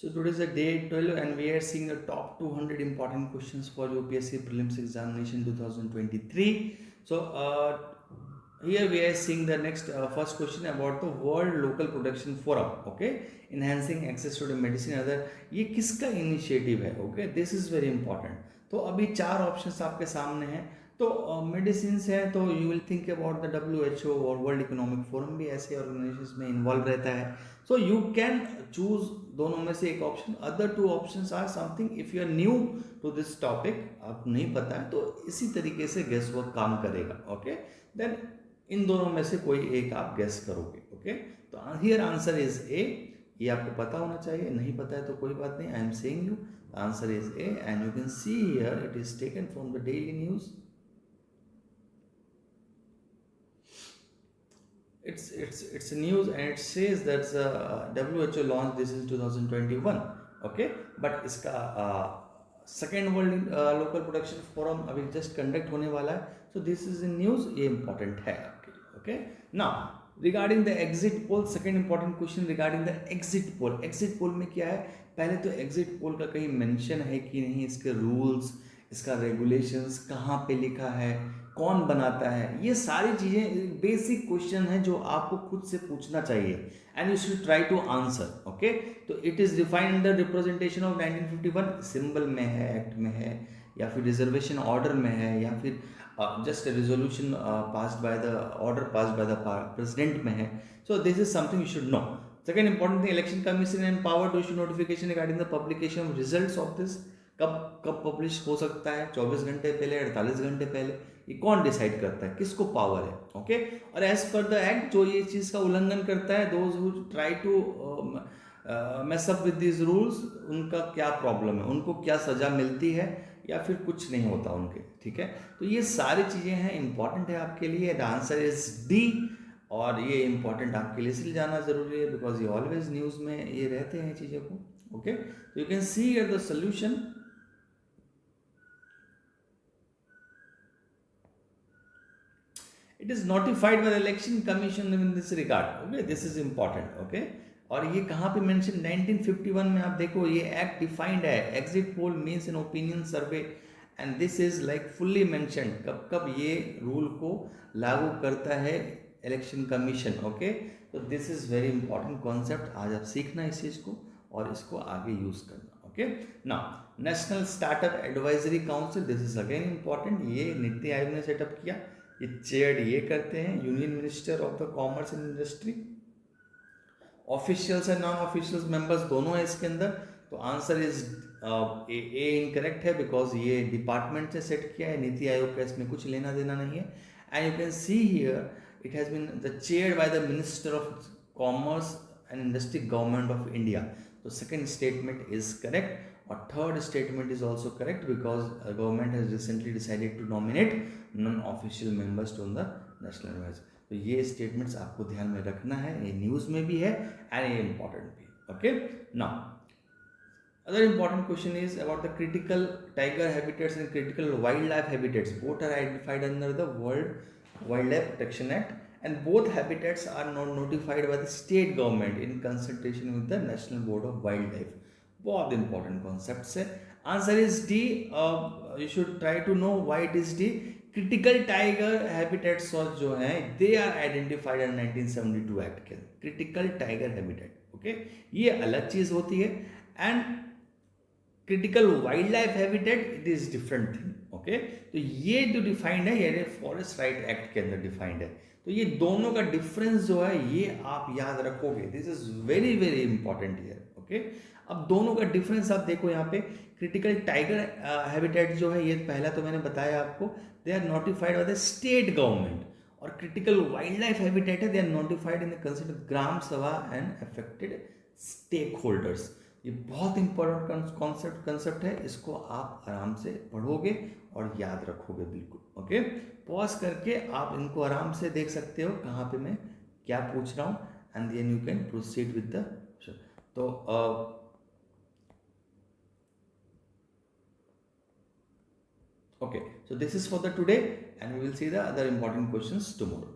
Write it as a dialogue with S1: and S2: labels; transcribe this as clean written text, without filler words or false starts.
S1: So today is the day 12 and we are seeing the top 200 important questions for UPSC Prelims Examination 2023. So here we are seeing the next first question about the World Local Production Forum. Okay, enhancing access to the medicine other, ये किसका initiative है? Okay, this is very important. तो अभी चार options आपके सामने हैं. तो मेडिसिन है तो you will think about the WHO और वर्ल्ड इकोनॉमिक फोरम भी ऐसे ऑर्गेनाइजेशन में इन्वॉल्व रहता है. सो यू कैन चूज दोनों में से एक option. Other two options are something if you are new to this topic, आपको नहीं पता है तो इसी तरीके से गेस वर्क काम करेगा. ओके, देन इन दोनों में से कोई एक आप गेस करोगे. ओके, तो हियर आंसर इज ए. ये आपको पता होना चाहिए, नहीं पता है तो कोई बात नहीं. I am saying you answer is A and you can see here it is taken from the daily news. It's news and it says that WHO launched this in 2021. Okay, but इसका second world local production forum अभी just conduct होने वाला है. So this is in news, ये important है आपके लिए. Okay, now regarding the exit poll, second important question regarding the exit poll. Exit poll में क्या है? पहले तो एग्जिट पोल का कहीं मेंशन है कि नहीं, इसके रूल्स, इसका रेगुलेशंस कहाँ पे लिखा है, कौन बनाता है, ये सारी चीज़ें बेसिक क्वेश्चन है जो आपको खुद से पूछना चाहिए and you should try to answer. Okay, तो it is defined under representation of 1951. Symbol में है, एक्ट में है, या फिर रिजर्वेशन ऑर्डर में है, या फिर just resolution passed by the order passed by the president में है. So this is something you should know. Second important thing, election commission and power to issue notification regarding the publication of results of this. कब कब publish हो सकता है? 24 घंटे पहले, 48 घंटे पहले. ये कौन डिसाइड करता है, किसको पावर है? ओके, और एज पर द एक्ट जो ये चीज़ का उल्लंघन करता है, those who try to mess up with these rules, उनका क्या प्रॉब्लम है, उनको क्या सज़ा मिलती है, या फिर कुछ नहीं होता उनके. ठीक है, तो ये सारी चीज़ें हैं, इंपॉर्टेंट है आपके लिए. The answer is D. और ये इंपॉर्टेंट आपके लिए इसलिए जाना ज़रूरी है बिकॉज ये ऑलवेज न्यूज़ में ये रहते हैं चीज़ों को. ओके, तो you can see here the solution. It is notified by the election commission in this regard. Okay, this is important. Okay, और ये कहाँ पे मेंशन? 1951 में आप देखो, ये एक्ट डिफाइंड है. Exit poll means an opinion survey and this is like fully mention. कब कब ये रूल को लागू करता है इलेक्शन कमीशन. ओके, तो this is very important concept. आज आप सीखना इस चीज़ को और इसको आगे यूज करना. Okay, now national startup advisory council, this is again important. ये नीति आयोग ने सेटअप किया. ये चेयर ये करते हैं union minister of the commerce and industry. Officials and non officials members दोनों है इसके अंदर. तो आंसर इज ए इनकरेक्ट है बिकॉज ये डिपार्टमेंट से सेट किया है. नीति आयोग का इसमें कुछ लेना देना नहीं है. And you can see here it has been the chair by the minister of commerce and industry, government of India. तो सेकेंड स्टेटमेंट इज करेक्ट. और third statement is also correct because government has recently decided to nominate non-official members to the national advisory. तो ये statements आपको ध्यान में रखना है. ये न्यूज़ में भी है एंड ये इम्पॉर्टेंट भी. Okay, now other important question is about the critical tiger habitats and critical wildlife habitats. Both are identified under the World Wildlife Protection Act and both habitats are not notified by the state government in consultation with the National Board of Wildlife. बहुत important concept है. Answer is D. You should try to know why it is D. Critical tiger habitat search जो है they are identified in 1972 act के. Critical tiger habitat, okay, ये अलग चीज होती है. And critical wildlife habitat it is different thing. Okay, तो ये जो डिफाइंड है ये फॉरेस्ट राइट एक्ट के अंदर डिफाइंड है. तो ये दोनों का डिफरेंस जो है ये आप याद रखोगे. This is very very important here. Okay, अब दोनों का डिफरेंस आप देखो यहाँ पे. क्रिटिकल टाइगर हैबिटेट जो है ये पहला तो मैंने बताया आपको, they are notified by the state government. और क्रिटिकल वाइल्ड लाइफ हैबिटेट है, they are notified in the consider gram sabha and affected stake holders. ये बहुत इंपॉर्टेंट कंसेप्ट है. इसको आप आराम से पढ़ोगे और याद रखोगे बिल्कुल. ओके, पॉज करके आप इनको आराम से देख सकते हो कहाँ पे मैं क्या पूछ रहा हूँ and then you can proceed with the. तो okay, so this is for the today and we will see the other important questions tomorrow.